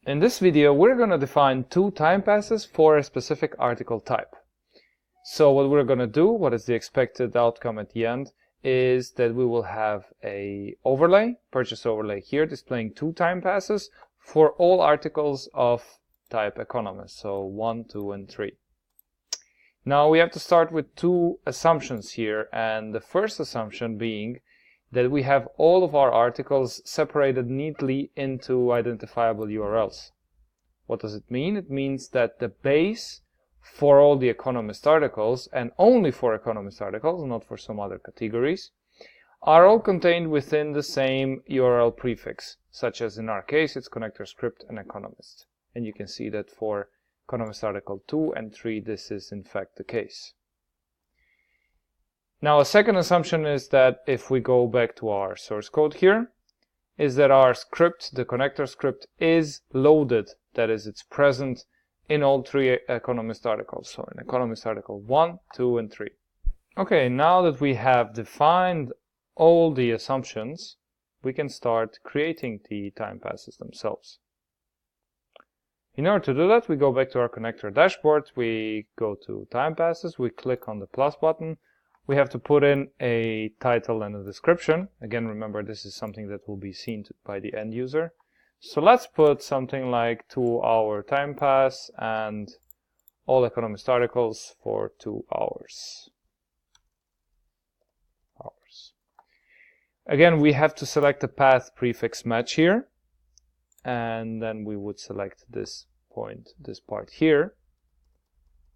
In this video, we're going to define two time passes for a specific article type. So what we're going to do, what is the expected outcome at the end, is that we will have a overlay, purchase overlay here, displaying two time passes for all articles of type economist. So 1, 2, and 3. Now we have to start with two assumptions here, and the first assumption being that we have all of our articles separated neatly into identifiable URLs. What does it mean? It means that the base for all the economist articles, and only for economist articles, not for some other categories, are all contained within the same URL prefix, such as in our case it's connector script and economist. And you can see that for economist article 2 and 3 this is in fact the case. Now a second assumption is that if we go back to our source code here, is that our script, the connector script, is loaded. That is, it's present in all three economist articles. So in economist article 1, 2, and 3. Okay, now that we have defined all the assumptions, we can start creating the time passes themselves. In order to do that, we go back to our connector dashboard, we go to time passes, we click on the plus button. We have to put in a title and a description. Again, remember, this is something that will be seen by the end user. So let's put something like 2-hour time pass and all economist articles for 2 hours. Again, we have to select a path prefix match here. And then we would select this point, this part here.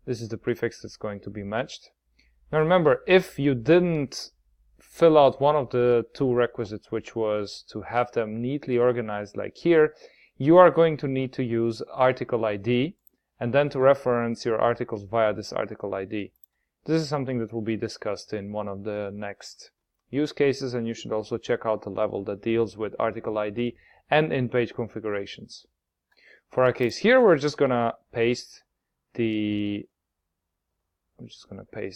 This is the prefix that's going to be matched. Now remember, if you didn't fill out one of the two requisites, which was to have them neatly organized like here, you are going to need to use article ID and then to reference your articles via this article ID. This is something that will be discussed in one of the next use cases, and you should also check out the level that deals with article ID and in-page configurations. For our case here, we're just going to paste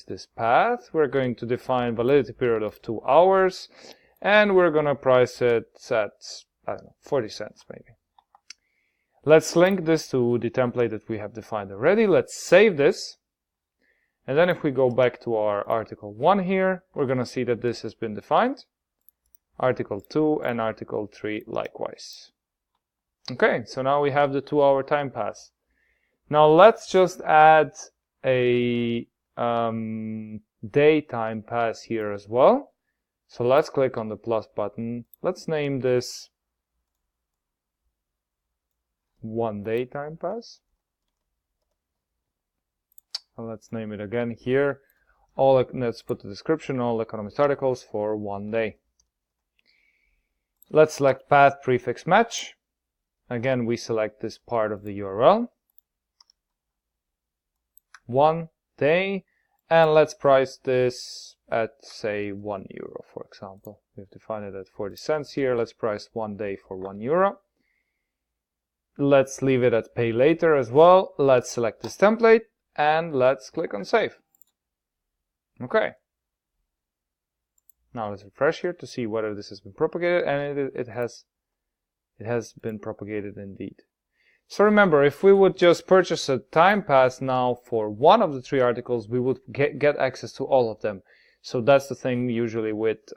this path. We're going to define validity period of 2 hours, and we're going to price it at, I don't know, 40 cents maybe. Let's link this to the template that we have defined already. Let's save this. And then if we go back to our article 1 here, we're going to see that this has been defined. Article 2 and article 3 likewise. Okay, so now we have the 2-hour time pass. Now let's just add a day time pass here as well. So let's click on the plus button. Let's name this 1 day time pass. And let's name it again here. Let's put the description, all economist articles for 1 day. Let's select path prefix match. Again, we select this part of the URL. 1 day. And let's price this at, say, €1, for example. We've defined it at 40 cents here. Let's price 1 day for €1. Let's leave it at pay later as well. Let's select this template and let's click on save. Okay. Now let's refresh here to see whether this has been propagated, and it has been propagated indeed. So remember, if we would just purchase a time pass now for one of the 3 articles, we would get access to all of them. So that's the thing usually with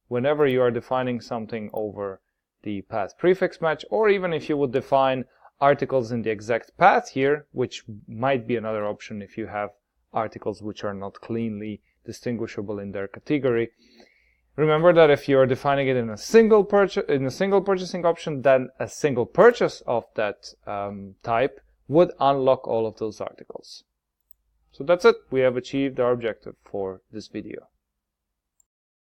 whenever you are defining something over the path prefix match, or even if you would define articles in the exact path here, which might be another option if you have articles which are not cleanly distinguishable in their category. Remember that if you are defining it in a single purchasing option, then a single purchase of that type would unlock all of those articles. So that's it. We have achieved our objective for this video.